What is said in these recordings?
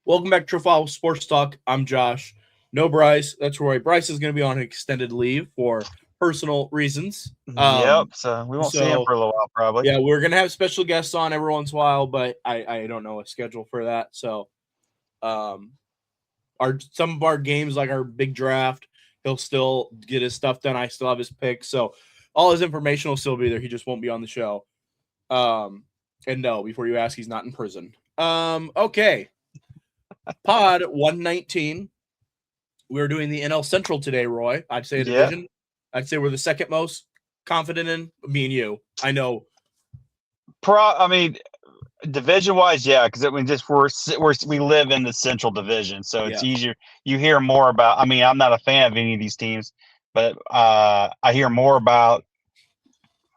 Welcome back to Trofile Sports Talk. I'm Josh. No Bryce. That's Roy. Bryce is going to be on extended leave for personal reasons. Yep. So we won't see him So for a little while, probably. yeah, we're going to have special guests on every once in a while, but I don't know a schedule for that. So um, our some of our games, like our big draft, he'll still get his stuff done. I still have his picks, so all his information will still be there. He just won't be on the show. Um, and no, before you ask, he's not in prison. Okay. Pod 119. We're doing the NL Central today, Roy. I'd say a Yeah. division. I'd say we're the second most confident in. Me and you. I know. I mean, division wise, yeah, because we just we live in the Central Division, so it's Yeah. easier. You hear more about. I mean, I'm not a fan of any of these teams, but I hear more about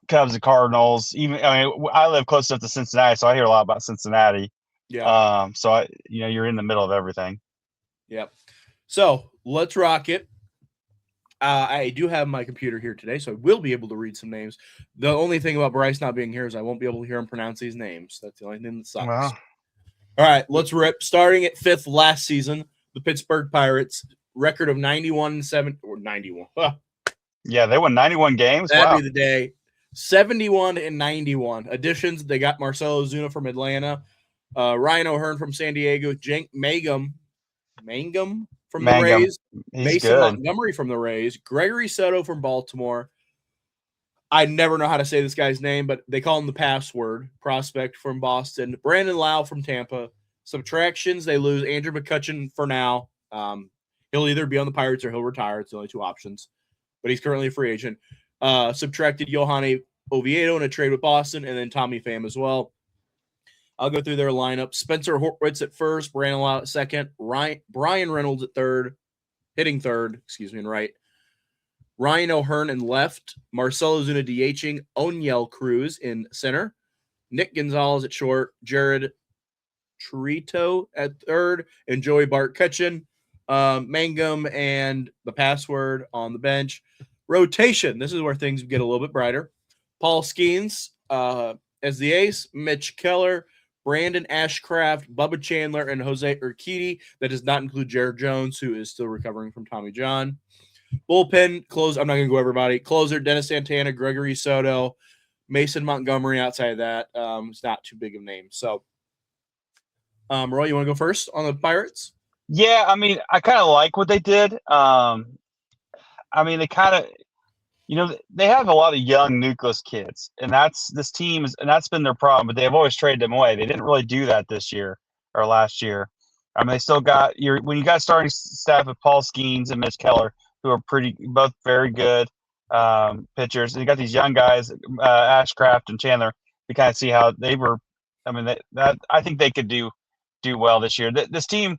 Cubs and Cardinals. Even I mean, I live close enough to Cincinnati, so I hear a lot about Cincinnati. Yeah. So you're in the middle of everything. Yep. So let's rock it. I do have my computer here today, so I will be able to read some names. The only thing about Bryce not being here is I won't be able to hear him pronounce these names. That's the only thing that sucks. Well, All right, let's rip. Starting at fifth last season, the Pittsburgh Pirates record of 91-7 or 91. yeah, they won 91 games. That'd Wow. be the day. 71 and 91. Additions, they got Marcelo Zuna from Atlanta, Ryan O'Hearn from San Diego, Jenk Mangum from the Mangum, Rays, he's Mason good. Montgomery from the Rays, Gregory Soto from Baltimore. I never know how to say this guy's name, but they call him the password prospect from Boston. Brandon Lau from Tampa. Subtractions, they lose Andrew McCutchen for now. He'll either be on the Pirates or he'll retire. It's the only two options, but he's currently a free agent. Subtracted Johanny Oviedo in a trade with Boston, and then Tommy Pham as well. I'll go through their lineup. Spencer Horwitz at first, Brandon Lau at second, Brian Reynolds at third, hitting third, and right. Ryan O'Hearn in left, Marcelo Zuna DHing, Oniel Cruz in center, Nick Gonzalez at short, Jared Trito at third, and Joey Bart Cutchin, Mangum, and the password on the bench. Rotation. This is where things get a little bit brighter. Paul Skeens as the ace, Mitch Keller, Brandon Ashcraft, Bubba Chandler, and Jose Urquidy. That does not include Jared Jones, who is still recovering from Tommy John. Bullpen, close. I'm not going to go everybody. Closer, Dennis Santana, Gregory Soto, Mason Montgomery. Outside of that, it's not too big of a name. So, Roy, you want to go first on the Pirates? Yeah, I mean, I kind of like what they did. I mean, they kind of, they have a lot of young nucleus kids, and that's been their problem. But they've always traded them away. They didn't really do that this year or last year. I mean, they still got when you got starting staff with Paul Skeens and Mitch Keller, who are both very good pitchers. And you got these young guys, Ashcraft and Chandler. You kind of see how they were. I mean, that I think they could do well this year. This team,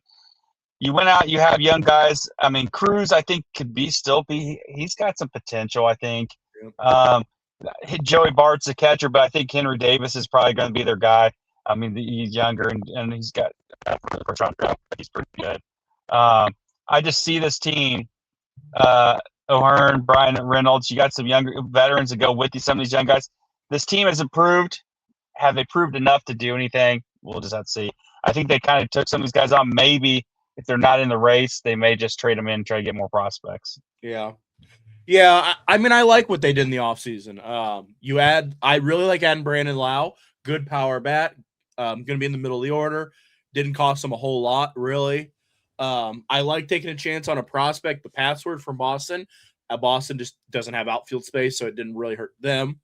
you went out, you have young guys. I mean, Cruz, I think could he's got some potential. I think. Yep. Joey Bart's a catcher, but I think Henry Davis is probably going to be their guy. I mean, he's younger and he's got first round draft. He's pretty good. I just see this team. O'Hearn, Brian Reynolds. You got some younger veterans to go with you. Some of these young guys. This team has improved. Have they proved enough to do anything? We'll just have to see. I think they kind of took some of these guys on. Maybe if they're not in the race, they may just trade them in and try to get more prospects. Yeah. Yeah, I mean, I like what they did in the offseason. I really like adding Brandon Lau, good power bat, going to be in the middle of the order. Didn't cost them a whole lot, really. I like taking a chance on a prospect, the password from Boston. Boston just doesn't have outfield space, so it didn't really hurt them.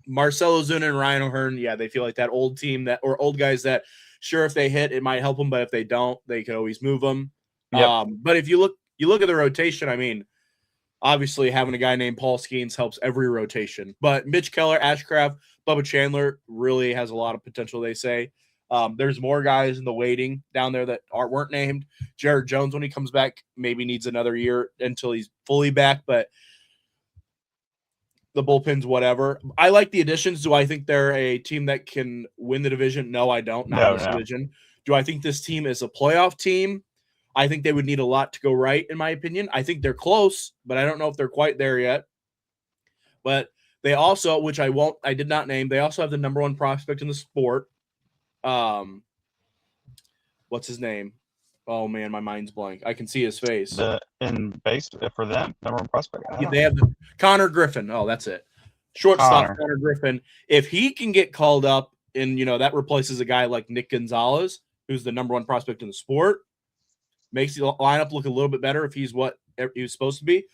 Marcelo Zuna and Ryan O'Hearn, yeah, they feel like that old team or old guys that, sure, if they hit, it might help them, but if they don't, they could always move them. Yep. But if you look at the rotation, I mean, obviously, having a guy named Paul Skeens helps every rotation. But Mitch Keller, Ashcraft, Bubba Chandler really has a lot of potential, they say. There's more guys in the waiting down there that weren't named. Jared Jones, when he comes back, maybe needs another year until he's fully back, but the bullpen's whatever. I like the additions. Do I think they're a team that can win the division? No, I don't. Not in this division. Do I think this team is a playoff team? I think they would need a lot to go right, in my opinion. I think they're close, but I don't know if they're quite there yet. But they also, which I did not name, they also have the number one prospect in the sport. what's his name? Oh man, my mind's blank. I can see his face. In base for them, number one prospect. They have Connor Griffin. Oh, that's it. Shortstop Connor Griffin. If he can get called up, and that replaces a guy like Nick Gonzalez, who's the number one prospect in the sport, makes the lineup look a little bit better if he's what he was supposed to be.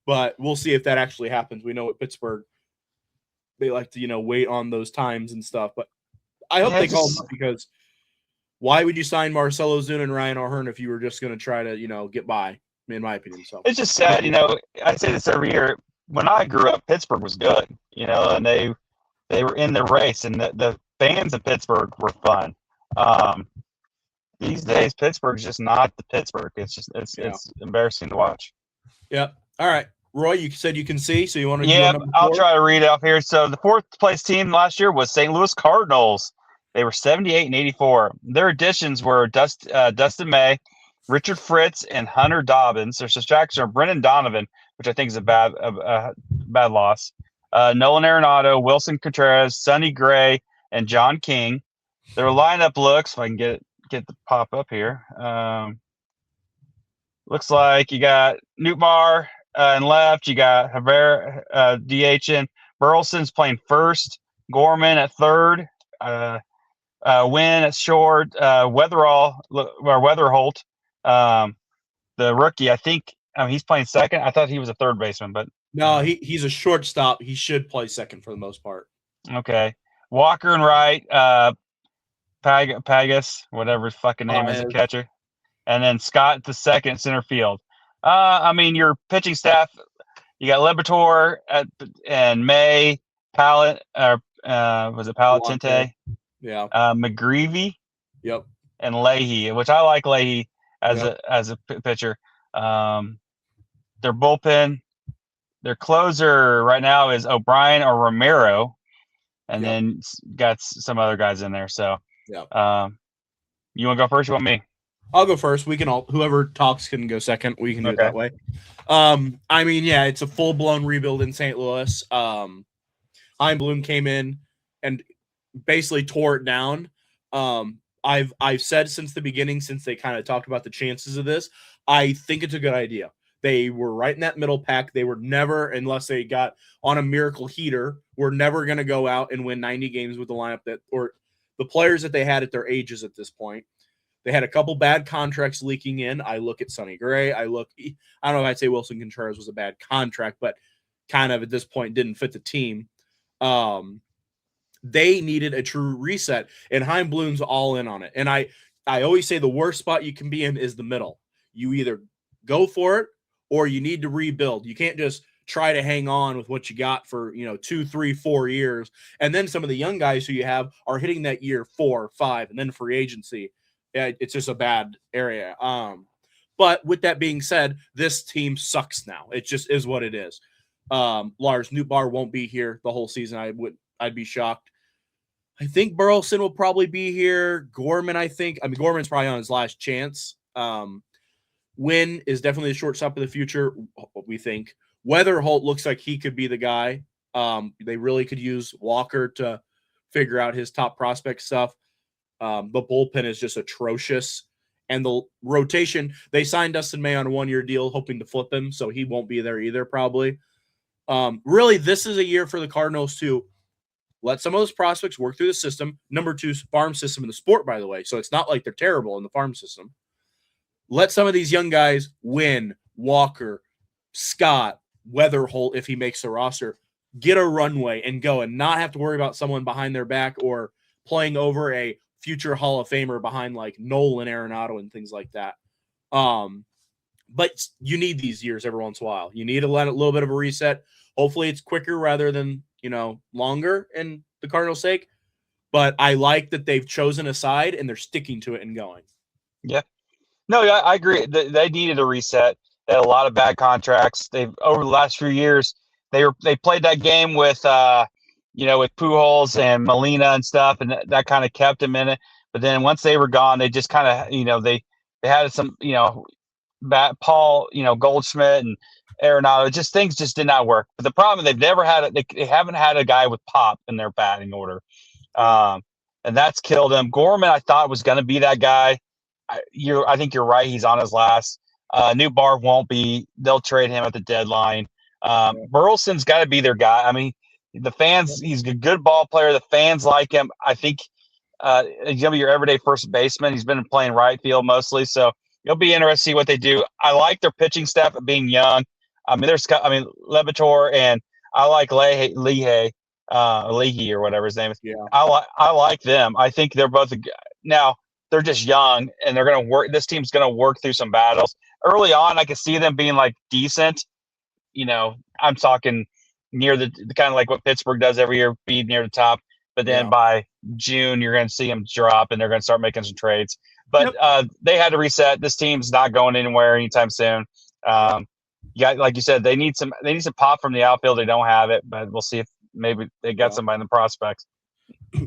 But we'll see if that actually happens. We know at Pittsburgh, they like to wait on those times and stuff. But I hope they call him up, because why would you sign Marcelo Zuna and Ryan O'Hearn if you were just going to try to get by? In my opinion, so it's just sad. I say this every year. When I grew up, Pittsburgh was good. And they were in the race, and the fans of Pittsburgh were fun. These days, Pittsburgh's just not the Pittsburgh. It's embarrassing to watch. Yep. All right, Roy, you said you can see, so you want to? Yeah, I'll try to read it off here. So the fourth place team last year was St. Louis Cardinals. They were 78 and 84. Their additions were Dustin May, Richard Fritz, and Hunter Dobbins. Their subtractions are Brendan Donovan, which I think is a bad loss. Nolan Arenado, Wilson Contreras, Sonny Gray, and John King. Their lineup looks, if I can get the pop up here. Looks like you got Nootbaar and left. You got Javier DHing. Burleson's playing first. Gorman at third. Wynn at short. Weatherholt, the rookie, I think he's playing second. I thought he was a third baseman, but no, he's a shortstop. He should play second for the most part. Okay. Walker and right, Pagas, whatever his fucking name is, the catcher. And then Scott the second, center field. Your pitching staff, you got Liberatore and May, was it Palatente? Yeah. McGreevy. Yep. And Leahy, which I like Leahy as a pitcher. Their bullpen, their closer right now is O'Brien or Romero, and then got some other guys in there. So, you want to go first? You want me? I'll go first. We can whoever talks can go second. We can do it that way. It's a full blown rebuild in St. Louis. Chaim Bloom came in and basically tore it down. I've said since the beginning, since they kind of talked about the chances of this, I think it's a good idea. They were right in that middle pack. They were never, unless they got on a miracle heater, were never going to go out and win 90 games with the lineup or the players that they had at their ages at this point. They had a couple bad contracts leaking in. I look at Sonny Gray. I don't know if I'd say Wilson Contreras was a bad contract, but kind of at this point didn't fit the team. They needed a true reset, and Chaim Bloom's all in on it. And I always say the worst spot you can be in is the middle. You either go for it or you need to rebuild. You can't just try to hang on with what you got for 2, 3, 4 years, and then some of the young guys who you have are hitting that year 4, 5, and then free agency. It's just a bad area. But with that being said, this team sucks now. It just is what it is. Lars Nootbaar won't be here the whole season. I'd be shocked. I think Burleson will probably be here. Gorman, Gorman's probably on his last chance. Wynn is definitely the shortstop of the future, we think. Weatherholt looks like he could be the guy. They really could use Walker to figure out his top prospect stuff. The bullpen is just atrocious. And the rotation, they signed Dustin May on a 1-year deal, hoping to flip him, so he won't be there either, probably. Really, this is a year for the Cardinals to let some of those prospects work through the system. Number 2 farm system in the sport, by the way, so it's not like they're terrible in the farm system. Let some of these young guys win. Walker, Scott, Weatherholt, if he makes the roster, get a runway and go and not have to worry about someone behind their back or playing over a future Hall of Famer behind like Nolan Arenado and things like that. But you need these years every once in a while. You need to let a little bit of a reset. Hopefully it's quicker rather than, longer in the Cardinals' sake. But I like that they've chosen a side and they're sticking to it and going. Yeah. No, I agree. They needed a reset. They had a lot of bad contracts. They've over the last few years, they played that game with with Pujols and Molina and stuff, and that kind of kept them in it. But then once they were gone, they just kind of they had some Paul Goldschmidt and Arenado. Things just did not work. But the problem, they've never had they haven't had a guy with pop in their batting order, and that's killed them. Gorman, I thought, was going to be that guy. I think you're right. He's on his last. New Barb won't be. They'll trade him at the deadline. Burleson's got to be their guy. I mean, the fans. He's a good ball player. The fans like him. I think he's gonna be your everyday first baseman. He's been playing right field mostly, so it'll be interesting to see what they do. I like their pitching staff being young. I mean, Levitor, and I like Leahy or whatever his name is. Yeah. I like them. I think they're both now. They're just young, and they're going to work. This team's going to work through some battles early on. I could see them being like decent. I'm talking near the kind of like what Pittsburgh does every year, be near the top. But then by June, you're going to see them drop, and they're going to start making some trades. But they had to reset. This team's not going anywhere anytime soon. Like you said, they need some pop from the outfield. They don't have it, but we'll see if maybe they got somebody in the prospects.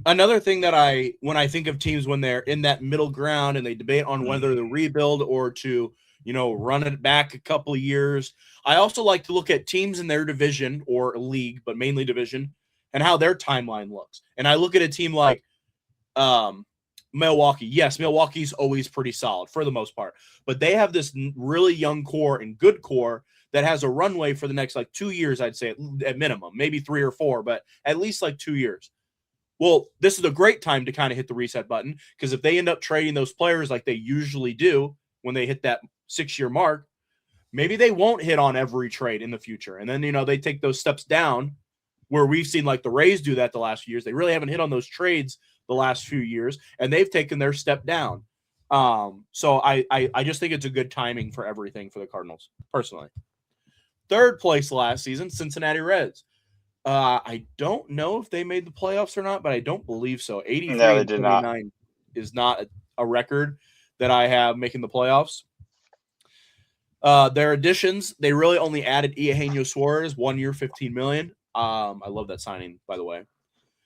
Another thing that when I think of teams when they're in that middle ground and they debate on whether to rebuild or to, run it back a couple of years, I also like to look at teams in their division or league, but mainly division, and how their timeline looks. And I look at a team like Milwaukee. Yes, Milwaukee's always pretty solid for the most part, but they have this really young core and good core that has a runway for the next 2 years, I'd say at minimum, maybe 3 or 4, but at least 2 years. Well, this is a great time to kind of hit the reset button, because if they end up trading those players like they usually do when they hit that 6-year mark, maybe they won't hit on every trade in the future. And then, they take those steps down, where we've seen the Rays do that the last few years. They really haven't hit on those trades the last few years, and they've taken their step down. So I just think it's a good timing for everything for the Cardinals, personally. Third place last season, Cincinnati Reds. I don't know if they made the playoffs or not, but I don't believe so. 83-29 is not a record that I have making the playoffs. Their additions, they really only added Eugenio Suarez, 1 year, $15 million. I love that signing, by the way.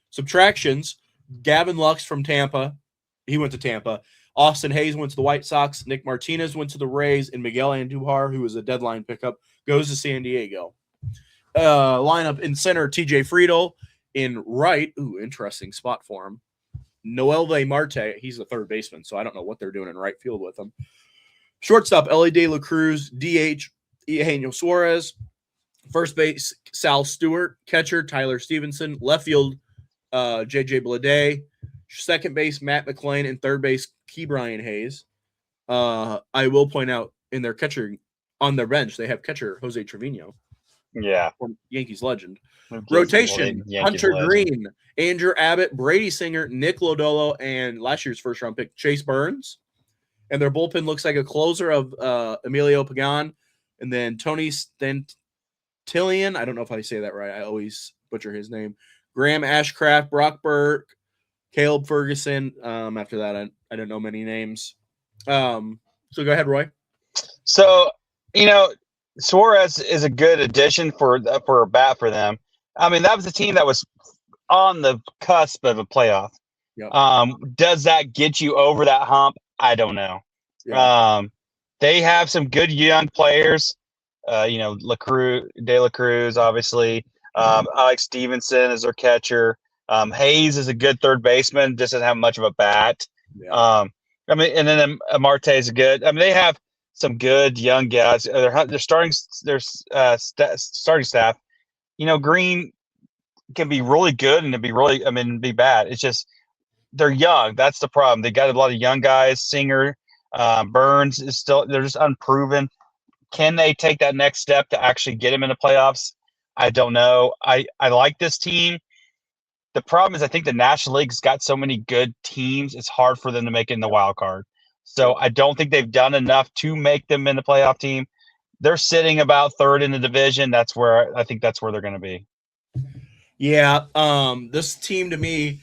Subtractions, Gavin Lux from Tampa. He went to Tampa. Austin Hayes went to the White Sox. Nick Martinez went to the Rays. And Miguel Andujar, who was a deadline pickup, goes to San Diego. Lineup in center, TJ Friedel. In right, interesting spot for him. Noelvi Marte, he's the third baseman, so I don't know what they're doing in right field with him. Shortstop, Elly De La Cruz. DH, Eugenio Suarez. First base, Sal Stewart. Catcher, Tyler Stevenson. Left field, JJ Bleday. Second base, Matt McLean. And third base, Ke'Bryan Hayes. I will point out in their catcher, on their bench, they have catcher Jose Trevino. Yeah. Yankees legend. Rotation, Hunter Green, Andrew Abbott, Brady Singer, Nick Lodolo, and last year's first-round pick, Chase Burns. And their bullpen looks like a closer of Emilio Pagan, and then Tony Stantillion. I don't know if I say that right. I always butcher his name. Graham Ashcraft, Brock Burke, Caleb Ferguson. After that, I don't know many names. So go ahead, Roy. So, Suarez is a good addition for a bat for them. I mean, that was a team that was on the cusp of a playoff. Yep. Does that get you over that hump? I don't know. Yeah. They have some good young players. De La Cruz, obviously. Alex Stevenson is their catcher. Hayes is a good third baseman, just doesn't have much of a bat. Yeah. And then Marte is good. I mean, they have some good young guys. They're starting their starting staff. Green can be really good and be bad. It's just they're young. That's the problem. They got a lot of young guys. Singer, Burns is still. They're just unproven. Can they take that next step to actually get him in the playoffs? I don't know. I like this team. The problem is I think the National League's got so many good teams. It's hard for them to make it in the wild card. So I don't think they've done enough to make them in the playoff team. They're sitting about third in the division. That's where they're going to be. Yeah. This team, to me,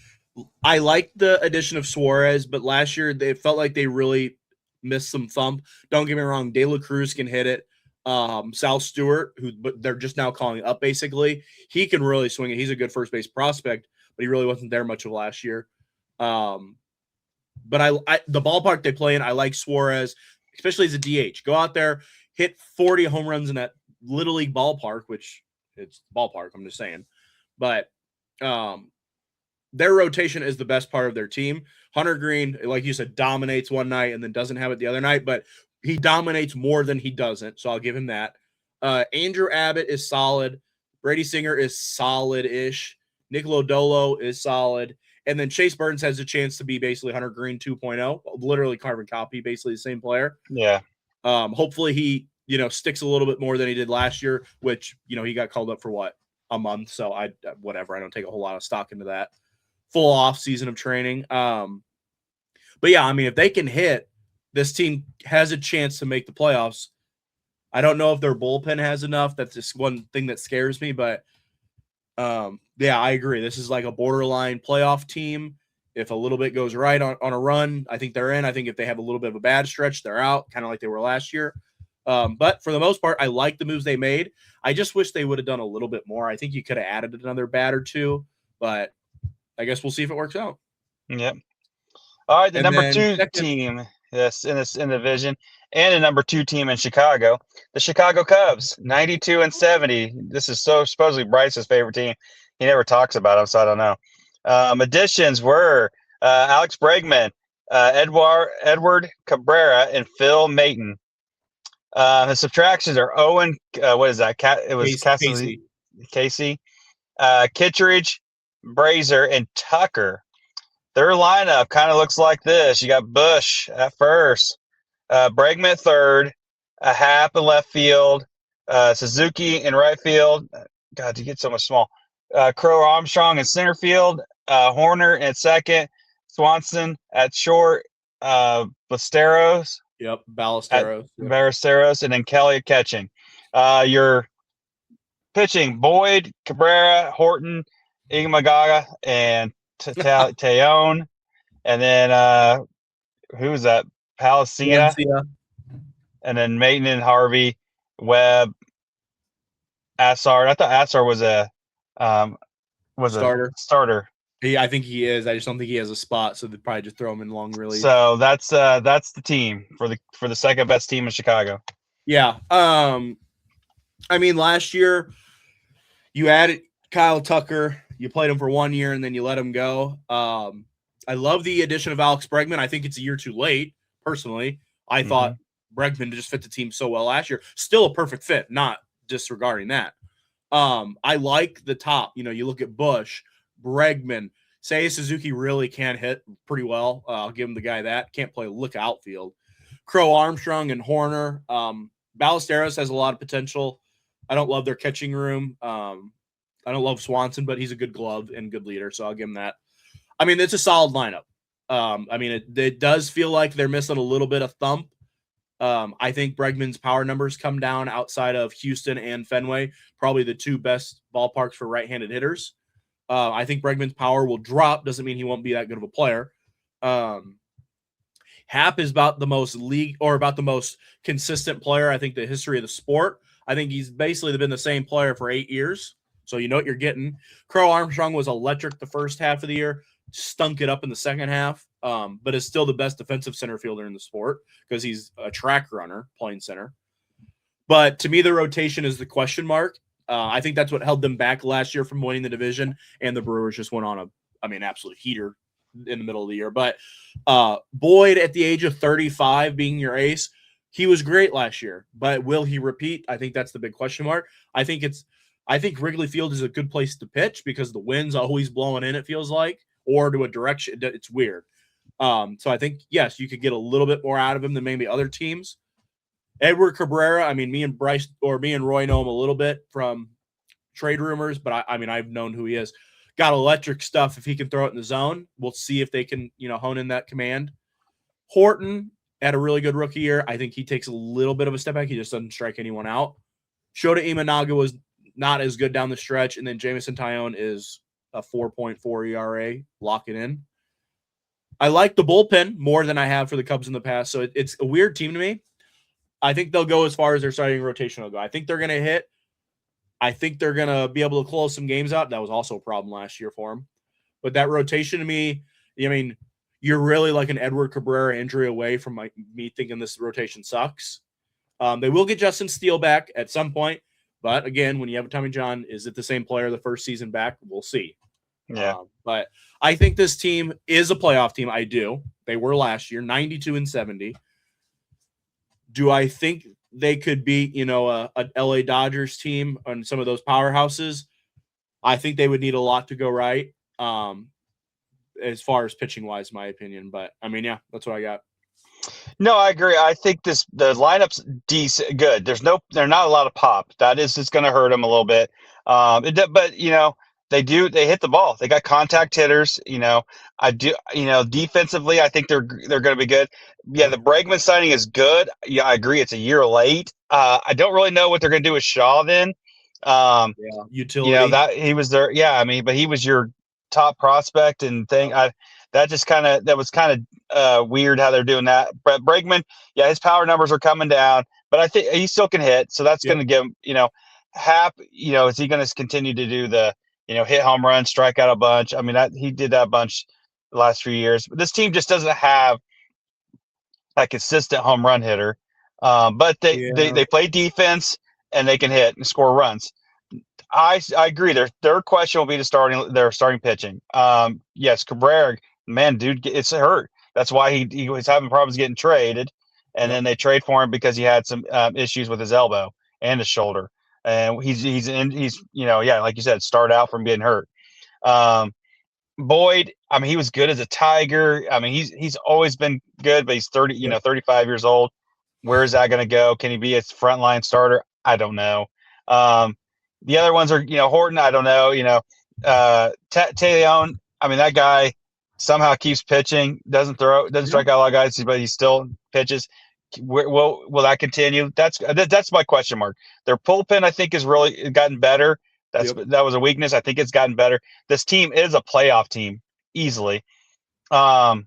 I like the addition of Suarez, but last year they felt like they really missed some thump. Don't get me wrong. De La Cruz can hit it. Sal Stewart, but they're just now calling up basically. He can really swing it. He's a good first base prospect, but he really wasn't there much of last year. But I the ballpark they play in, I like Suarez, especially as a DH. Go out there, hit 40 home runs in that Little League ballpark, which it's ballpark, I'm just saying. But their rotation is the best part of their team. Hunter Green, like you said, dominates one night and then doesn't have it the other night, but he dominates more than he doesn't. So I'll give him that. Andrew Abbott is solid. Brady Singer is solid-ish. Nick Lodolo is solid. And then Chase Burns has a chance to be basically Hunter Green 2.0, literally carbon copy, basically the same player. Yeah. Hopefully he, sticks a little bit more than he did last year, which, he got called up for what? A month. So I don't take a whole lot of stock into that. Full off season of training. But yeah, I mean, if they can hit, this team has a chance to make the playoffs. I don't know if their bullpen has enough. That's just one thing that scares me, but yeah, I agree. This is like a borderline playoff team. If a little bit goes right on a run, I think they're in. I think if they have a little bit of a bad stretch, they're out, kind of like they were last year. But for the most part, I like the moves they made. I just wish they would have done a little bit more. I think you could have added another bat or two, but I guess we'll see if it works out. Yep. All right, the And number then 2 second- team, yes, in the division, and the number 2 team in Chicago, the Chicago Cubs, 92-70. This is supposedly Bryce's favorite team. He never talks about them, so I don't know. Additions were Alex Bregman, Edward Cabrera, and Phil Maton. The subtractions are Owen. What is that? It was Casey, Kittredge, Brazier, and Tucker. Their lineup kind of looks like this. You got Bush at first, Bregman at third, Happ in left field, Suzuki in right field. God, you get so much small. Crow Armstrong in center field, Horner at second, Swanson at short, Ballesteros. Yep, Ballesteros. Ballesteros, and then Kelly at catching. Your pitching, Boyd, Cabrera, Horton, Igmagaga, and Teon. And then who was that? Palencia. And then Maton and Harvey, Webb, Assard. I thought Assard was a starter. I think he is. I just don't think he has a spot, so they'd probably just throw him in long relief. So that's the team for the second best team in Chicago. Yeah. I mean, last year you added Kyle Tucker. You played him for 1 year and then you let him go. I love the addition of Alex Bregman. I think it's a year too late, personally. I thought Bregman just fit the team so well last year. Still a perfect fit, not disregarding that. I like the top. You look at Bush, Bregman, Seiya Suzuki really can hit pretty well. I'll give him the guy that. Can't play look outfield. Crow Armstrong and Horner. Ballesteros has a lot of potential. I don't love their catching room. I don't love Swanson, but he's a good glove and good leader, so I'll give him that. I mean, it's a solid lineup. I mean, it does feel like they're missing a little bit of thump. I think Bregman's power numbers come down outside of Houston and Fenway, probably the two best ballparks for right-handed hitters. I think Bregman's power will drop. Doesn't mean he won't be that good of a player. Happ is about the most consistent player, I think, the history of the sport. I think he's basically been the same player for 8 years. So you know what you're getting. Crow Armstrong was electric the first half of the year, stunk it up in the second half, but is still the best defensive center fielder in the sport because he's a track runner playing center. But to me, the rotation is the question mark. I think that's what held them back last year from winning the division, and the Brewers just went on absolute heater in the middle of the year. But Boyd, at the age of 35, being your ace, he was great last year. But will he repeat? I think that's the big question mark. I think Wrigley Field is a good place to pitch because the wind's always blowing in, it feels like, or to a direction. It's weird. So I think, yes, you could get a little bit more out of him than maybe other teams. Edward Cabrera, I mean, me and Roy know him a little bit from trade rumors, but I've known who he is. Got electric stuff if he can throw it in the zone. We'll see if they can, hone in that command. Horton had a really good rookie year. I think he takes a little bit of a step back. He just doesn't strike anyone out. Shota Imanaga was not as good down the stretch, and then Jameson Taillon is a 4.4 ERA. Lock it in. I like the bullpen more than I have for the Cubs in the past, so it's a weird team to me. I think they'll go as far as their starting rotation will go. I think they're going to hit. I think they're going to be able to close some games out. That was also a problem last year for them. But that rotation to me, I mean, you're really like an Edward Cabrera injury away from me thinking this rotation sucks. They will get Justin Steele back at some point. But again, when you have a Tommy John, is it the same player the first season back? We'll see. Yeah. But I think this team is a playoff team. I do. They were last year, 92-70. Do I think they could beat, a LA Dodgers team on some of those powerhouses? I think they would need a lot to go right, as far as pitching wise, my opinion. But I mean, yeah, that's what I got. No, I agree. I think the lineup's decent, good. There's not a lot of pop. That is just going to hurt them a little bit. But they hit the ball. They got contact hitters. Defensively, I think they're going to be good. Yeah, the Bregman signing is good. Yeah, I agree. It's a year late. I don't really know what they're going to do with Shaw then. Utility. That he was there. Yeah, I mean, but he was your top prospect and thing. That was kind of weird how they're doing that. But Bregman, yeah, his power numbers are coming down, but I think he still can hit. So that's going to give him, Hap. Is he going to continue to do the, hit home run, strike out a bunch? I mean, he did that bunch the last few years. But this team just doesn't have a consistent home run hitter. But they play defense and they can hit and score runs. I agree. Their question will be their starting pitching. Yes, Cabrera, man, dude, it's hurt. That's why he was having problems getting traded, and then they trade for him because he had some issues with his elbow and his shoulder. And he's like you said, start out from getting hurt. Boyd, I mean, he was good as a Tiger. I mean, he's always been good, but he's 35 years old. Where is that going to go? Can he be a frontline starter? I don't know. The other ones are, Horton, I don't know, Talion, I mean, that guy somehow keeps pitching, doesn't strike out a lot of guys, but he still pitches. Will that continue? That's my question mark. Their bullpen, I think, has really gotten better. That was a weakness. I think it's gotten better. This team is a playoff team easily. Can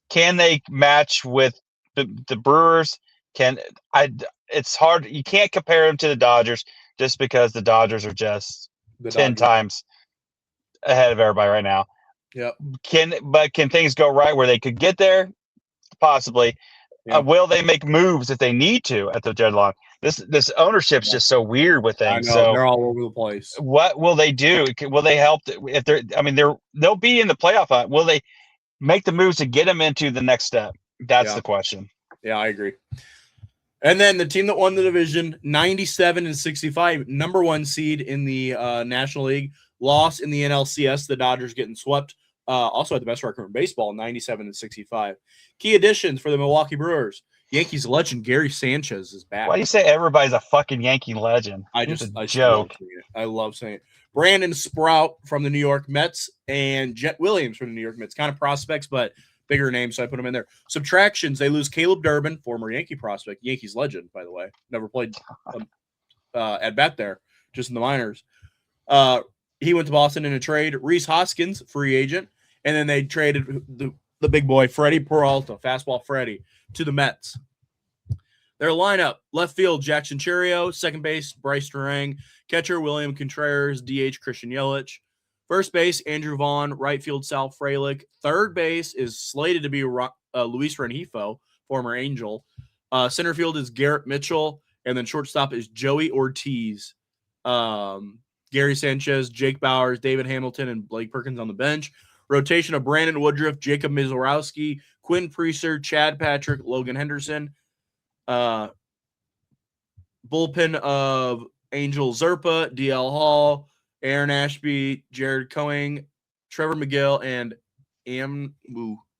they match with the Brewers? It's hard. You can't compare them to the Dodgers just because the Dodgers are just 10 times ahead of everybody right now. Yep. Can things go right where they could get there? Possibly. Yep. Will they make moves if they need to at the deadline? This ownership's just so weird with things. I know, they're all over the place. What will they do? Will they help if they're? I mean, they'll be in the playoff hunt. Will they make the moves to get them into the next step? That's the question. Yeah, I agree. And then the team that won the division, 97-65, number one seed in the National League, lost in the NLCS. The Dodgers getting swept. Also had the best record in baseball, 97-65. Key additions for the Milwaukee Brewers. Yankees legend Gary Sanchez is back. Why do you say everybody's a fucking Yankee legend? I joke. I love saying it. Brandon Sprout from the New York Mets and Jet Williams from the New York Mets. Kind of prospects, but bigger names, so I put them in there. Subtractions, they lose Caleb Durbin, former Yankee prospect, Yankees legend, by the way. Never played at bat there, just in the minors. He went to Boston in a trade. Rhys Hoskins, free agent. And then they traded the big boy, Freddie Peralta, fastball Freddie, to the Mets. Their lineup, left field, Jackson Chourio, second base, Bryce Durang, catcher, William Contreras, DH, Christian Yelich. First base, Andrew Vaughn. Right field, Sal Frelick. Third base is slated to be Luis Rengifo, former Angel. Center field is Garrett Mitchell. And then shortstop is Joey Ortiz. Gary Sanchez, Jake Bowers, David Hamilton, and Blake Perkins on the bench. Rotation of Brandon Woodruff, Jacob Mizorowski, Quinn Priester, Chad Patrick, Logan Henderson. Bullpen of Angel Zerpa, DL Hall, Aaron Ashby, Jared Coing, Trevor McGill, and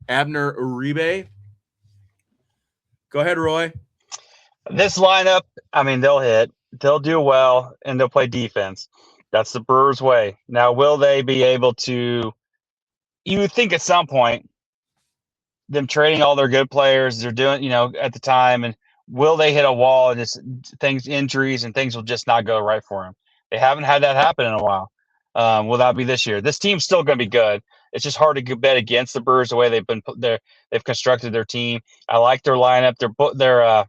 Abner Uribe. Go ahead, Roy. This lineup, I mean, they'll hit. They'll do well, and they'll play defense. That's the Brewers' way. Now, will they be able to – you would think at some point them trading all their good players they're doing, at the time, and will they hit a wall and injuries and things will just not go right for them? They haven't had that happen in a while. Will that be this year? This team's still going to be good. It's just hard to bet against the Brewers the way they've constructed their team. I like their lineup. Their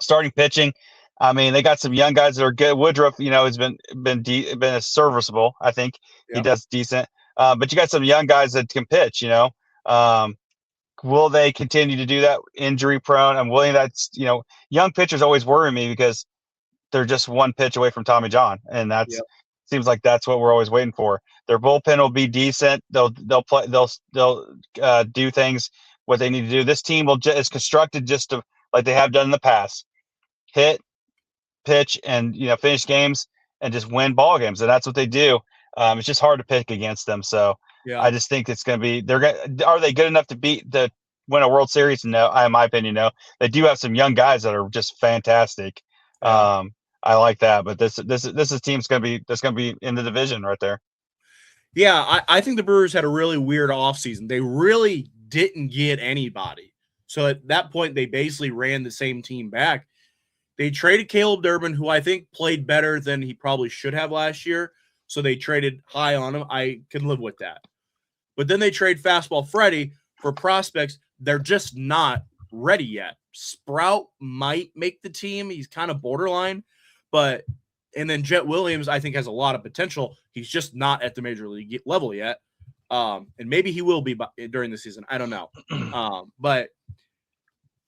starting pitching. I mean, they got some young guys that are good. Woodruff, has been serviceable. I think he does decent. But you got some young guys that can pitch. Will they continue to do that? Injury prone. I'm willing. That's young pitchers always worry me because they're just one pitch away from Tommy John, and that's seems like that's what we're always waiting for. Their bullpen will be decent. They'll play. They'll do things what they need to do. This team is constructed just to like they have done in the past, hit, pitch, and finish games and just win ball games, and that's what they do. It's just hard to pick against them. So Yeah. I just think it's going to be. Are they good enough to win a World Series? No, in my opinion, no. They do have some young guys that are just fantastic. Yeah. I like that, but this is team's going to be in the division right there. Yeah, I think the Brewers had a really weird offseason. They really didn't get anybody. So at that point, they basically ran the same team back. They traded Caleb Durbin, who I think played better than he probably should have last year. So they traded high on him. I can live with that. But then they trade Fastball Freddie for prospects. They're just not ready yet. Sprout might make the team. He's kind of borderline. And then Jet Williams, I think, has a lot of potential. He's just not at the major league level yet. And maybe he will be during the season. I don't know. But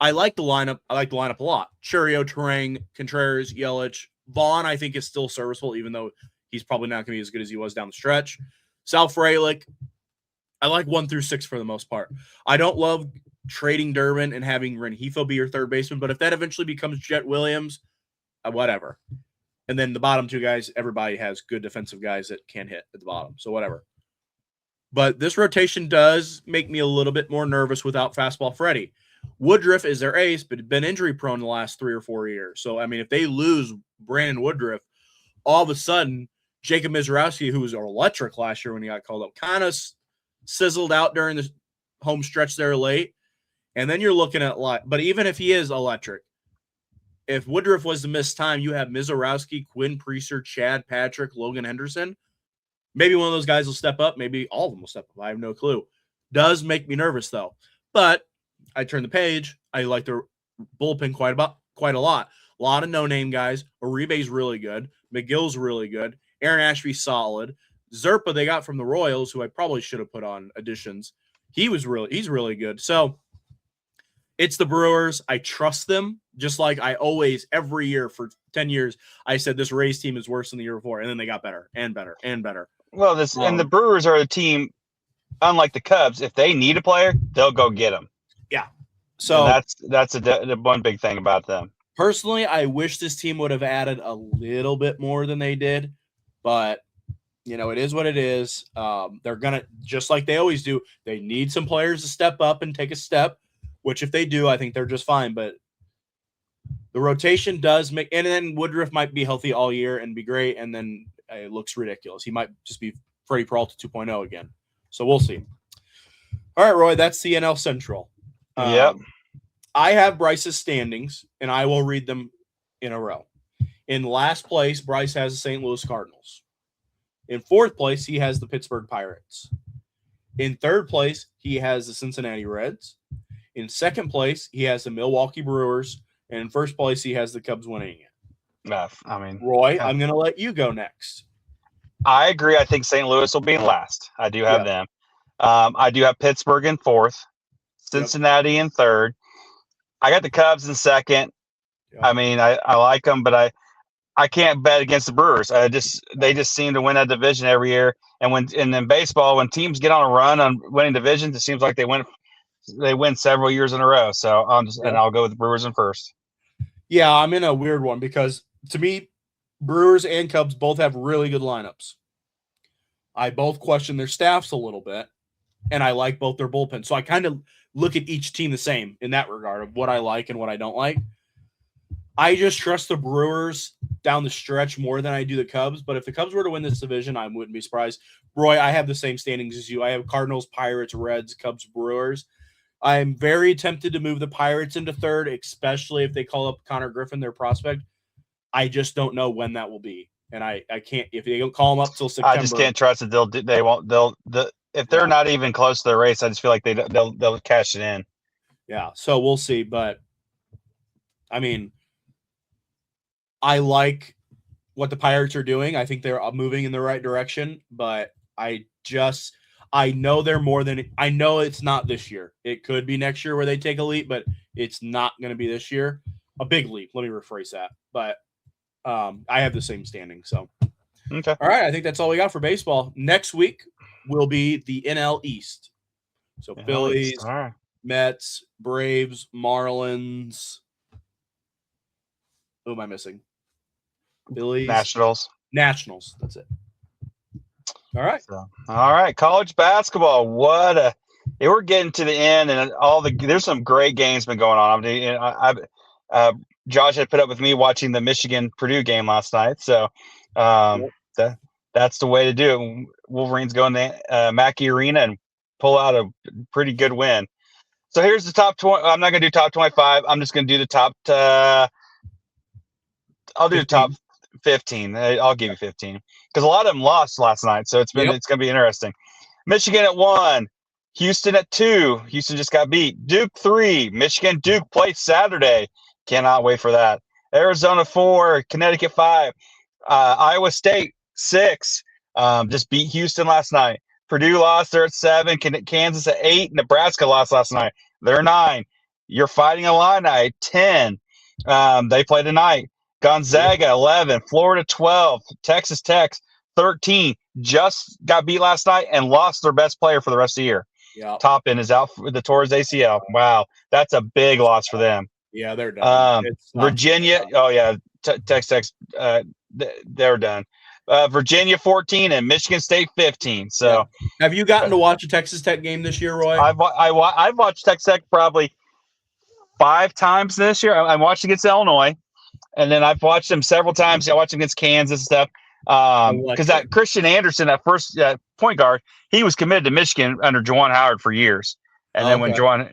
I like the lineup. I like the lineup a lot. Churio, Turang, Contreras, Yelich. Vaughn, I think, is still serviceable, even though he's probably not going to be as good as he was down the stretch. Sal Frelick, I like 1 through 6 for the most part. I don't love trading Durbin and having Rengifo be your third baseman, but if that eventually becomes Jet Williams, whatever. And then the bottom two guys, everybody has good defensive guys that can hit at the bottom, so whatever. But this rotation does make me a little bit more nervous without Fastball Freddie. Woodruff is their ace, but been injury prone the last 3 or 4 years. So, I mean, if they lose Brandon Woodruff, all of a sudden, Jacob Mizorowski, who was electric last year when he got called up, kind of sizzled out during the home stretch there late. And then you're looking at but even if he is electric, if Woodruff was to miss time, you have Mizorowski, Quinn Priester, Chad Patrick, Logan Henderson. Maybe one of those guys will step up. Maybe all of them will step up. I have no clue. Does make me nervous, though. But I turn the page. I like their bullpen quite a lot. A lot of no-name guys. Uribe's really good. McGill's really good. Aaron Ashby's solid. Zerpa they got from the Royals, who I probably should have put on additions. He's really good. So it's the Brewers. I trust them, just like I always, every year for 10 years, I said this Rays team is worse than the year before, and then they got better and better and better. Well, and the Brewers are a team, unlike the Cubs, if they need a player, they'll go get them. Yeah. So and that's the one big thing about them. Personally, I wish this team would have added a little bit more than they did, but it is what it is. They're going to, just like they always do, they need some players to step up and take a step, which if they do, I think they're just fine. But the rotation does make – and then Woodruff might be healthy all year and be great, and then it looks ridiculous. He might just be Freddie Peralta 2.0 again. So we'll see. All right, Roy, that's the NL Central. Yep. I have Bryce's standings, and I will read them in a row. In last place, Bryce has the St. Louis Cardinals. In fourth place, he has the Pittsburgh Pirates. In third place, he has the Cincinnati Reds. In second place, he has the Milwaukee Brewers. And in first place, he has the Cubs winning it. Roy, I'm going to let you go next. I agree. I think St. Louis will be in last. I do have them. I do have Pittsburgh in fourth, Cincinnati in third. I got the Cubs in second. Yep. I mean, I like them, but I can't bet against the Brewers. They just seem to win that division every year. And in baseball, when teams get on a run on winning divisions, it seems like they win several years in a row. So I'll go with the Brewers in first. Yeah, I'm in a weird one because to me, Brewers and Cubs both have really good lineups. I both question their staffs a little bit, and I like both their bullpens. So I kind of look at each team the same in that regard of what I like and what I don't like. I just trust the Brewers down the stretch more than I do the Cubs. But if the Cubs were to win this division, I wouldn't be surprised. Roy, I have the same standings as you. I have Cardinals, Pirates, Reds, Cubs, Brewers. I'm very tempted to move the Pirates into third, especially if they call up Connor Griffin, their prospect. I just don't know when that will be. And I can't, if they don't call him up till September. I just can't trust that if they're not even close to the race, I just feel like they'll cash it in. Yeah. So we'll see. But I mean, I like what the Pirates are doing. I think they're moving in the right direction, but I know they're more than – I know it's not this year. It could be next year where they take a leap, but it's not going to be this year. A big leap. Let me rephrase that. But I have the same standing. So, Okay. All right, I think that's all we got for baseball. Next week will be the NL East. So Phillies, All right. Mets, Braves, Marlins. Who am I missing? Phillies, Nationals. That's it. All right. So, all right. College basketball. We're getting to the end, and there's some great games been going on. Josh had put up with me watching the Michigan Purdue game last night, so that's the way to do it. Wolverines go in the Mackey Arena and pull out a pretty good win. So here's the top 20. I'm not going to do top 25. I'm just going to do the top. I'll do 15. The top 15. I'll give you 15 because a lot of them lost last night, so it's going to be interesting. Michigan at 1, Houston at 2. Houston just got beat. Duke 3. Michigan Duke plays Saturday. Cannot wait for that. Arizona 4. Connecticut 5. Iowa State 6. Just beat Houston last night. Purdue lost. They're at 7. Kansas at 8. Nebraska lost last night. They're 9. You're Fighting Illini 10. They play tonight. Gonzaga 11. Florida 12. Texas Tech 13. Just got beat last night and lost their best player for the rest of the year. Yep. Toppin is out for the Torres ACL. Wow, that's a big loss for them. Yeah, they're done. Virginia. Oh yeah, Texas Tech. They're done. Virginia 14 and Michigan State 15. So, have you gotten to watch a Texas Tech game this year, Roy? I've watched Texas Tech probably 5 times this year. I watched against Illinois, and then I've watched them several times. I watched them against Kansas and stuff. Because that Christian Anderson, that first point guard, he was committed to Michigan under Juwan Howard for years, and then when Juwan,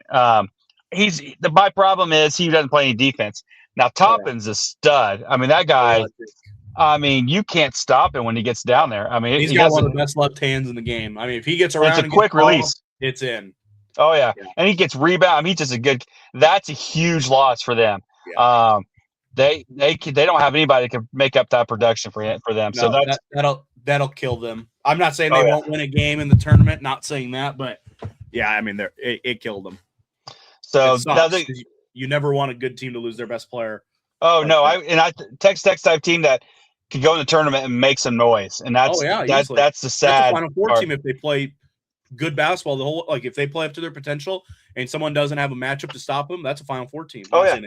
my problem is he doesn't play any defense. Now Toppin's a stud. I mean, that guy. I mean, you can't stop him when he gets down there. I mean, he's got one of the best left hands in the game. I mean, if he gets around, it's a quick release. It's in. Oh yeah, and he gets rebound. I mean, he's just a good. That's a huge loss for them. Yeah. They don't have anybody that can make up that production for them. No, so that'll kill them. I'm not saying they won't win a game in the tournament. Not saying that, but yeah, I mean, it killed them. So you never want a good team to lose their best player. Oh no, Texas Tech type team that could go in the tournament and make some noise, and that's the sad. That's a Final Four team if they play good basketball. If they play up to their potential and someone doesn't have a matchup to stop them, that's a Final Four team. But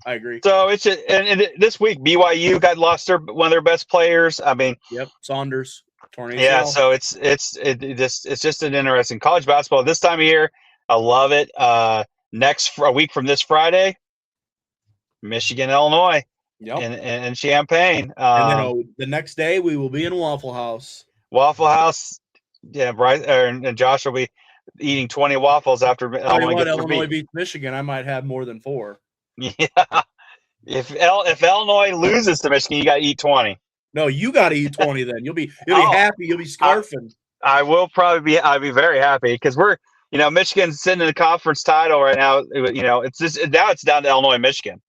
I agree. So it's and this week BYU lost one of their best players. I mean, Saunders, tornado. Yeah, so it's just an interesting college basketball this time of year. I love it. A week from this Friday, Michigan, Illinois, and Champaign. And then the next day we will be in Waffle House. Waffle House, yeah. Bryce and Josh will be eating 20 waffles after Illinois beats Michigan. I might have more than 4. Yeah. If Illinois loses to Michigan, you got to eat 20. No, you got to eat 20. Then you'll be happy. You'll be scarfing. I'll be very happy because Michigan's sitting in the conference title right now. It's down to Illinois, Michigan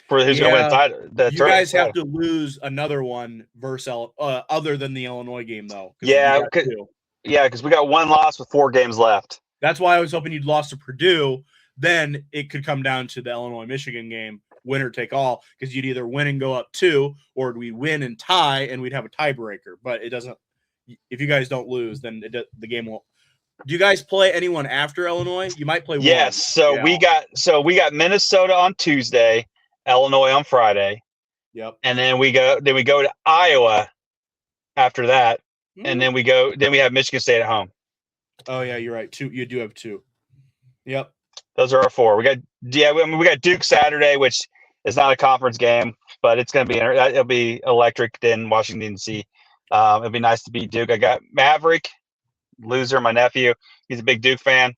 for who's going to win the title. You guys have to lose another one versus other than the Illinois game though. Because we got one loss with 4 games left. That's why I was hoping you'd lost to Purdue. Then it could come down to the Illinois-Michigan game, winner take all, because you'd either win and go up 2, or we'd win and tie, and we'd have a tiebreaker. But it doesn't. If you guys don't lose, then the game won't. Do you guys play anyone after Illinois? You might play. Yes. one. We got Minnesota on Tuesday, Illinois on Friday. Yep. And then we go to Iowa after that, and then we have Michigan State at home. Oh yeah, you're right. 2. You do have 2. Yep. Those are our 4. We got Duke Saturday, which is not a conference game, but it's going to be it'll be electric in Washington D.C. It'll be nice to beat Duke. I got Maverick, loser, my nephew. He's a big Duke fan.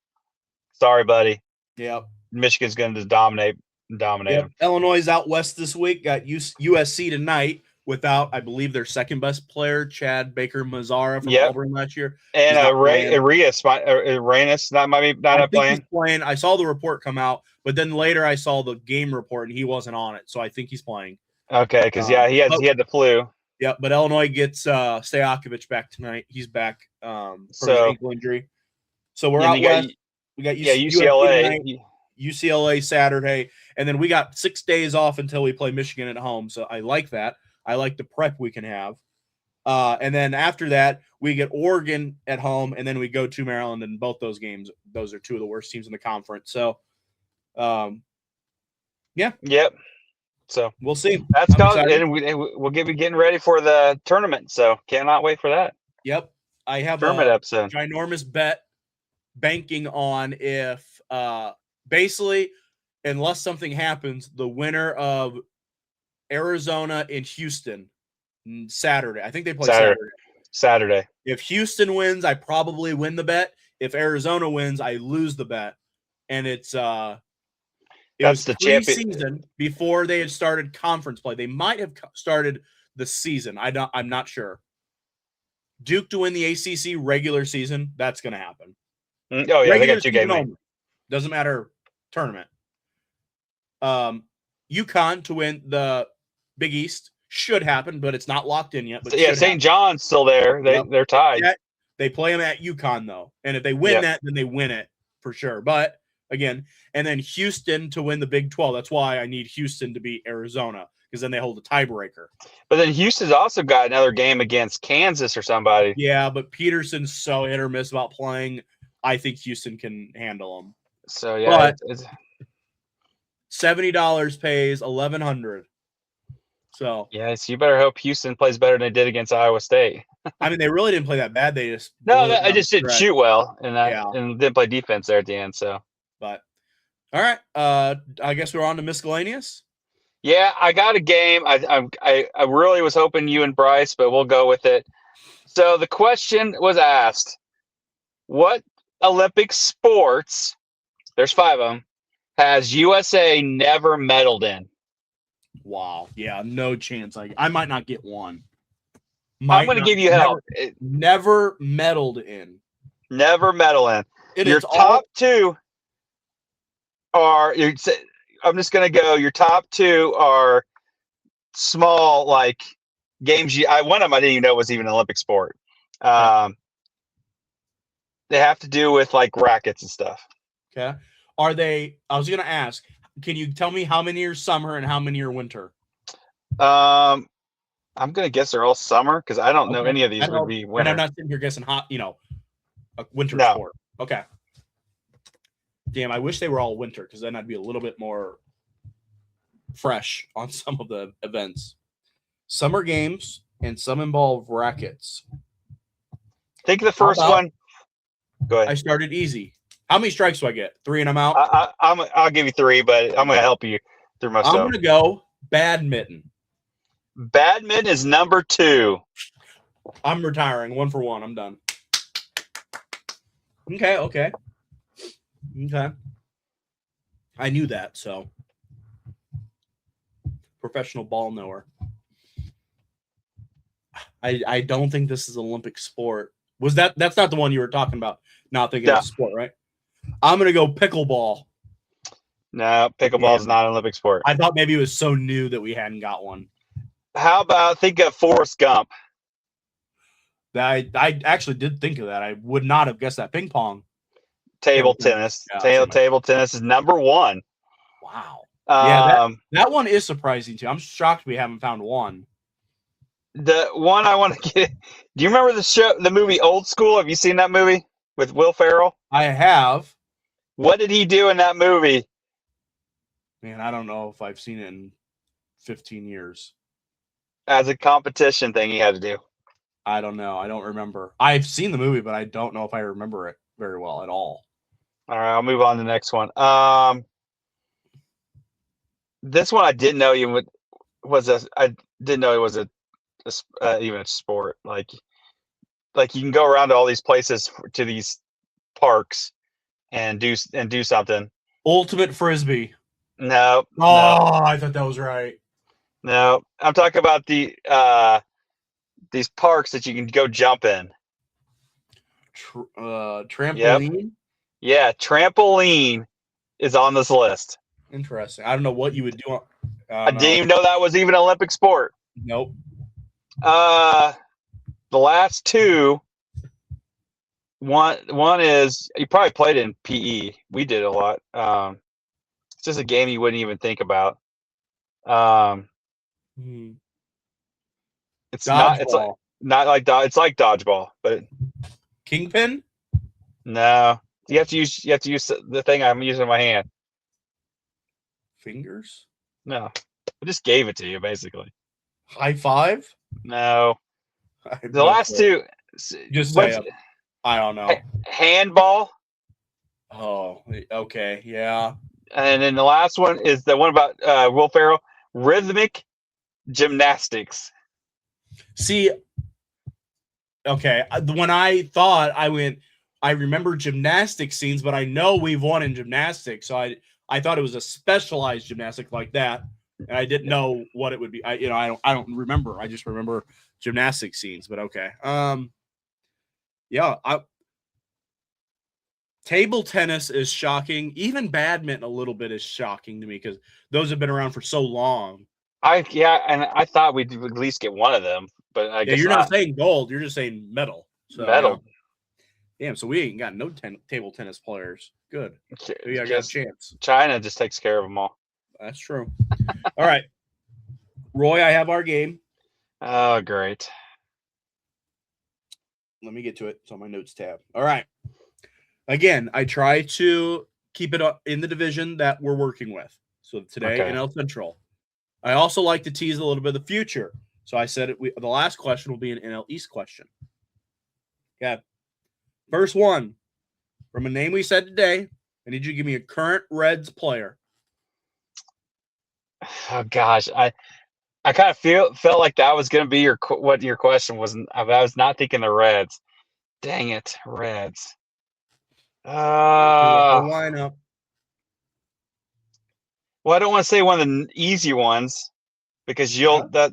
Sorry, buddy. Yep. Michigan's going to dominate them. Illinois is out west this week. Got USC tonight without, I believe, their second best player, Chad Baker-Mazara from Auburn last year. And Arias might be not playing. He's playing. I saw the report come out, but then later I saw the game report and he wasn't on it, so I think he's playing. Okay, because he had the flu. Yeah, but Illinois gets Stojakovic back tonight. He's back from an ankle injury. So we're out west. We got UCLA. UCLA Saturday, and then we got 6 days off until we play Michigan at home. So I like that. I like the prep we can have. And then after that, we get Oregon at home, and then we go to Maryland. And both those games, those are two of the worst teams in the conference. So, yeah. Yep. So we'll see. That's called, and we'll be getting ready for the tournament. So cannot wait for that. Yep. I have tournament a episode. Ginormous bet banking on if basically, unless something happens, the winner of Arizona and Houston Saturday. I think they play Saturday. If Houston wins, I probably win the bet. If Arizona wins, I lose the bet. And it's it was the preseason before they had started conference play. They might have started the season. I'm not sure. Duke to win the ACC regular season, that's going to happen. Oh yeah, regular they got 2 games. Doesn't matter tournament. UConn to win the Big East should happen, but it's not locked in yet. But yeah, St. John's still there. They're tied. They play them at UConn though, and if they win that, then they win it for sure. But again, and then Houston to win the Big 12. That's why I need Houston to beat Arizona, because then they hold a tiebreaker. But then Houston's also got another game against Kansas or somebody. Yeah, but Peterson's so hit or miss about playing. I think Houston can handle them. So yeah, it's $70 pays $1,100. So yes, you better hope Houston plays better than they did against Iowa State. I mean, they really didn't play that bad. They just I just didn't shoot well, and didn't play defense there at the end. So, but all right, I guess we're on to miscellaneous. Yeah, I got a game. I really was hoping you and Bryce, but we'll go with it. So the question was asked: what Olympic sports? There's 5 of them. Has USA never medaled in? Wow. Yeah, no chance. I might not get one. I'm going to give you help. Never medaled in. Never medal in. Your top 2 are. I'm just going to go. Your top 2 are small, like games. One of them I didn't even know was even an Olympic sport. They have to do with like rackets and stuff. Okay. Are they? I was going to ask. Can you tell me how many are summer and how many are winter? I'm going to guess they're all summer because I don't know any of these would be winter. And I'm not sitting here guessing hot. A winter sport. Okay. Damn, I wish they were all winter because then I'd be a little bit more fresh on some of the events. Summer games and some involve rackets. Think of the first one. Go ahead. I started easy. How many strikes do I get? 3 and I'm out? I'll give you 3, but I'm going to help you through my stuff. I'm going to go badminton. Badminton is number 2. I'm retiring. 1 for 1. I'm done. Okay. I knew that, so. Professional ball knower. I don't think this is an Olympic sport. That's not the one you were talking about? Not thinking of sport, right? I'm gonna go pickleball. No, pickleball is not an Olympic sport. I thought maybe it was so new that we hadn't got one. How about think of Forrest Gump? I actually did think of that. I would not have guessed that. Ping pong. Table tennis. Table tennis is number 1. Wow. Yeah, that one is surprising too. I'm shocked we haven't found one. The one I want to get. Do you remember the movie Old School? Have you seen that movie with Will Ferrell? I have. What did he do in that movie? Man, I don't know if I've seen it in 15 years. As a competition thing he had to do. I don't know. I don't remember. I've seen the movie, but I don't know if I remember it very well at all. All right, I'll move on to the next one. This one I didn't know even I didn't know it was even a sport. Like you can go around to all these places to these parks and do something. Ultimate Frisbee. No. I thought that was right. No, I'm talking about these parks that you can go jump in. Trampoline? Yep. Yeah, trampoline is on this list. Interesting. I don't know what you would do. I didn't even know that was even an Olympic sport. Nope. The last 2. One is you probably played it in PE. We did a lot. It's just a game you wouldn't even think about. It's Dodgeball. not. Not like it's like dodgeball, but Kingpin? no. You have to use the thing I'm using in my hand. Fingers? No, I just gave it to you basically. High five? No, I have the no last clue. two. Just What's say it. I don't know. handball? Oh, okay. Yeah. And then the last one is the one about Will Ferrell, rhythmic gymnastics. See, okay. When I thought I remember gymnastic scenes, but I know we've won in gymnastics. So I thought it was a specialized gymnastic like that. And I didn't know what it would be. I don't remember. I just remember gymnastic scenes, but okay. Yeah, table tennis is shocking. Even badminton a little bit is shocking to me because those have been around for so long. And I thought we'd at least get one of them, but I guess you're not. not saying gold, you're just saying metal. So, metal. Yeah. Damn, so we ain't got no table tennis players. Good. Yeah, I got a chance. China just takes care of them all. That's true. All right. Roy, I have our game. Oh, great. Let me get to it. It's on my notes tab. All right. Again, I try to keep it up in the division that we're working with. So today, Okay. NL Central. I also like to tease a little bit of the future. So I said the last question will be an NL East question. Okay. First one, from a name we said today, I need you to give me a current Reds player. Oh gosh, I kind of felt like that was going to be what your question was. I was not thinking the Reds. Dang it, Reds. Lineup. Well, I don't want to say one of the easy ones because you'll that.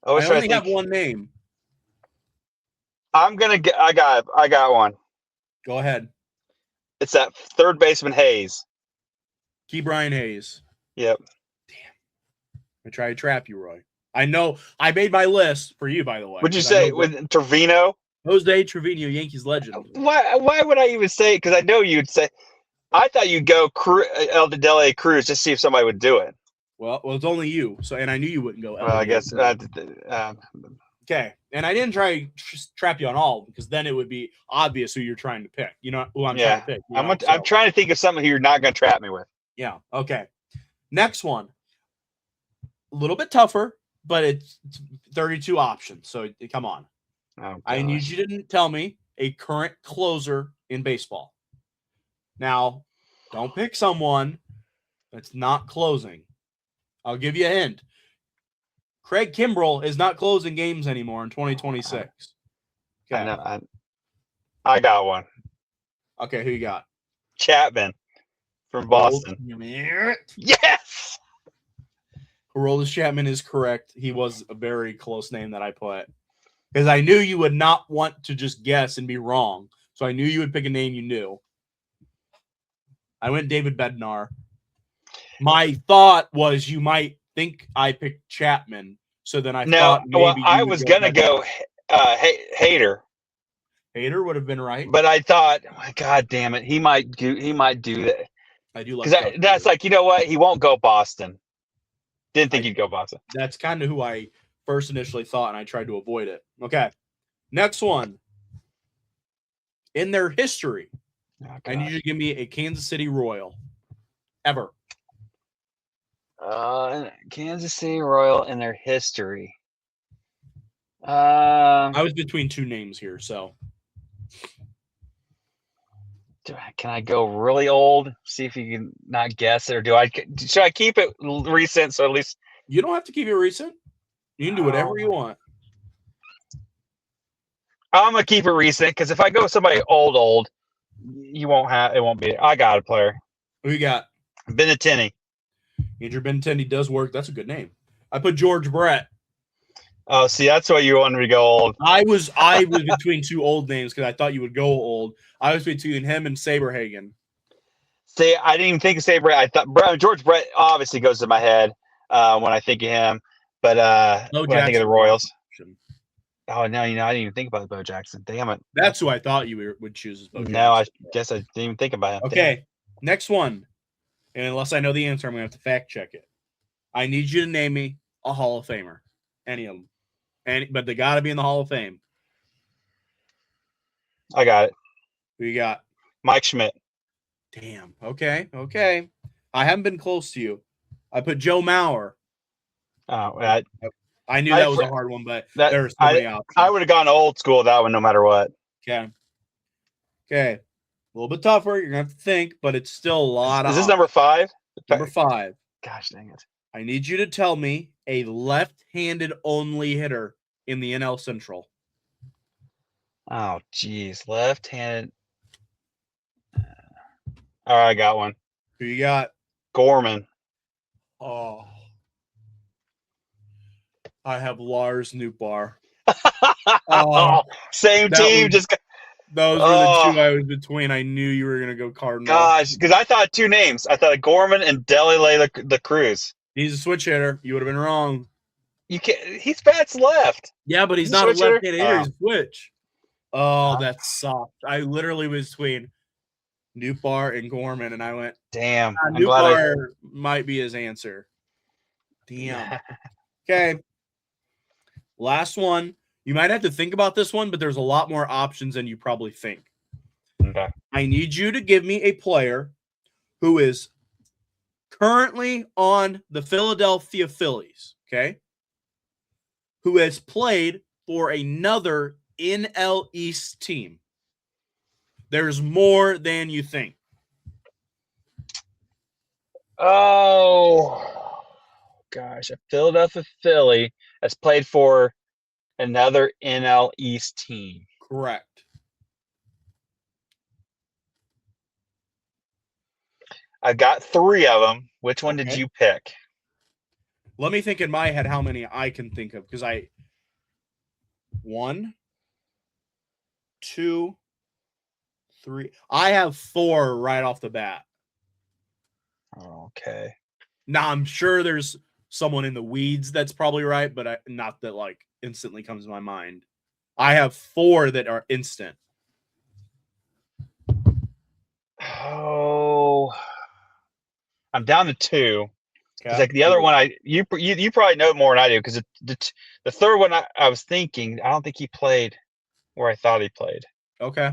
I only have one name. I'm gonna get. I got one. Go ahead. It's that third baseman Hayes. Ke'Bryan Hayes. Yep. Damn. I try to trap you, Roy. I know. I made my list for you, by the way. Would you say with Trevino? Jose Trevino, Yankees legend. Why would I even say it? Because I know you'd say. I thought you'd go El Dele Cruz just see if somebody would do it. Well, it's only you. So, and I knew you wouldn't go. Well, I guess. Okay, and I didn't try to trap you on all because then it would be obvious who you're trying to pick. You know who I'm trying to pick. I'm trying to think of something you're not going to trap me with. Yeah. Okay. Next one. A little bit tougher, but it's 32 options. So come on. Oh, I need you to tell me a current closer in baseball. Now, don't pick someone that's not closing. I'll give you a hint. Craig Kimbrell is not closing games anymore in 2026. Okay. I know. I got one. Okay, who you got? Chapman from Boston. Yes! Aroldis Chapman is correct. He was a very close name that I put. Because I knew you would not want to just guess and be wrong. So I knew you would pick a name you knew. I went David Bednar. My thought was you might think I picked Chapman. So then I thought maybe I was going to go Hader. Hader would have been right. But I thought, God damn it, he might do that. I do like because that's like, you know what? He won't go Boston. Didn't think he'd go Boston. That's kind of who I first initially thought, and I tried to avoid it. Okay. Next one. In their history, I need you to give me a Kansas City Royal. Ever. Kansas City Royal in their history. I was between two names here, so. Can I go really old? See if you can not guess it, or should I keep it recent so at least you don't have to keep it recent. You can do whatever you want. I'm gonna keep it recent because if I go with somebody old, it won't be. I got a player. Who you got? Benintendi. Andrew Benintendi does work. That's a good name. I put George Brett. Oh, see, that's why you wanted to go old. I was between two old names because I thought you would go old. I was between him and Saberhagen. See, I didn't even think of Saberhagen. I thought George Brett obviously goes to my head when I think of him, but when I think of the Royals. Oh no, I didn't even think about Bo Jackson. Damn it. That's who I thought you would choose as Bo Jackson. No, I guess I didn't even think about him. Okay, next one. And unless I know the answer, I'm going to have to fact check it. I need you to name me a Hall of Famer. Any of them. But they got to be in the Hall of Fame. I got it. Who you got? Mike Schmidt. Damn. Okay. I haven't been close to you. I put Joe Mauer. Oh, I knew that was a hard one, but there were so many options. I would have gone old school with that one no matter what. Okay. A little bit tougher. You're going to have to think, but it's still a lot of Is this number 5? Number 5. Gosh dang it. I need you to tell me a left-handed only hitter in the NL Central. Oh, geez. Left-handed. All right, I got one. Who you got? Gorman. Oh. I have Lars Nootbaar. Same team. Those were the two I was between. I knew you were going to go Cardinals. Gosh, because I thought 2 names. I thought of Gorman and Delilay the Cruz. He's a switch hitter. You would have been wrong. You can't. He's bats left. Yeah, but he's not a left-handed hitter. He's a switch. Oh, that sucked. I literally was between Nootbaar and Gorman, and I went, damn. Nootbaar might be his answer. Damn. Okay. Last one. You might have to think about this one, but there's a lot more options than you probably think. Okay. I need you to give me a player who is currently on the Philadelphia Phillies, okay, who has played for another NL East team. There's more than you think. Oh, gosh. A Philadelphia Philly has played for another NL East team. Correct. I got 3 of them. Which one did you pick? Let me think in my head how many I can think of, because 1, 2, 3. I have 4 right off the bat. Okay. Now I'm sure there's someone in the weeds that's probably right, but not that like instantly comes to my mind. I have 4 that are instant. Oh, I'm down to 2. Okay. Like the other one, you probably know more than I do, because the third one I was thinking, I don't think he played where I thought he played. Okay.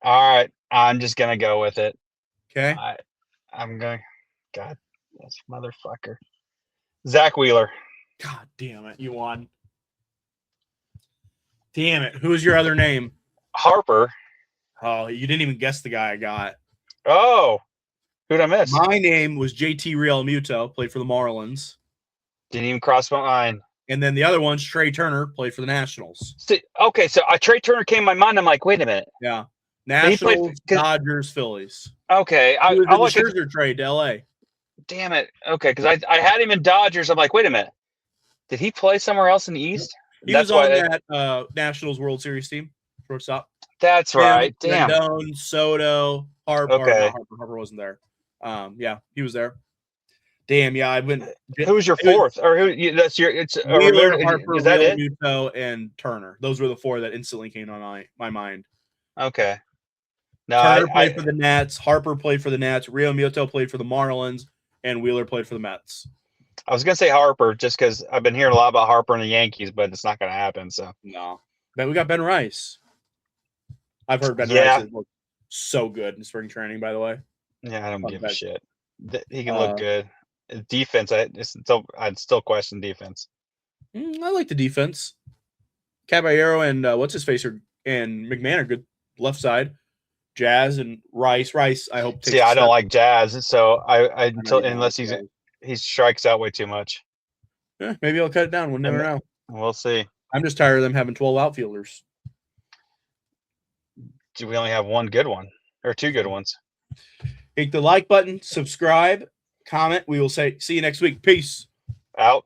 All right, I'm just gonna go with it. Okay. I'm going. God, this motherfucker, Zach Wheeler. God damn it, you won. Damn it. Who's your other name? Harper. Oh, you didn't even guess the guy I got. Oh, who'd I miss? My name was JT Realmuto, played for the Marlins. Didn't even cross my mind. And then the other one's Trey Turner, played for the Nationals. Okay, so Trey Turner came to my mind. I'm like, wait a minute. Yeah. Nationals, Dodgers, Phillies. Okay. I look at the Scherzer trade to LA. Damn it. Okay, because I had him in Dodgers. I'm like, wait a minute. Did he play somewhere else in the East? He was on that Nationals World Series team. Shortstop. That's right. Damn. Rendon, Soto, Harper. Okay. Harper wasn't there. Yeah, he was there. Damn, yeah, I went. Who's your 4th? Or who? That's your. It's Wheeler, Harper, is that Realmuto, and Turner. Those were the 4 that instantly came on my mind. Okay. No, Turner played for the Nats. Harper played for the Nats. Realmuto played for the Marlins, and Wheeler played for the Mets. I was gonna say Harper just because I've been hearing a lot about Harper and the Yankees, but it's not gonna happen. So no, but we got Ben Rice. I've heard Ben Rice look so good in spring training. By the way, yeah, I don't give a shit. He can look good. Defense, I'd still question defense. I like the defense. Caballero and what's his face and McMahon are good left side. Jazz and Rice. I hope. See, I don't like Jazz, so unless he strikes out way too much. Yeah, maybe I'll cut it down. We'll never know. We'll see. I'm just tired of them having 12 outfielders. We only have 1 good one or 2 good ones. Hit the like button, subscribe, comment. We will see you next week. Peace. Out.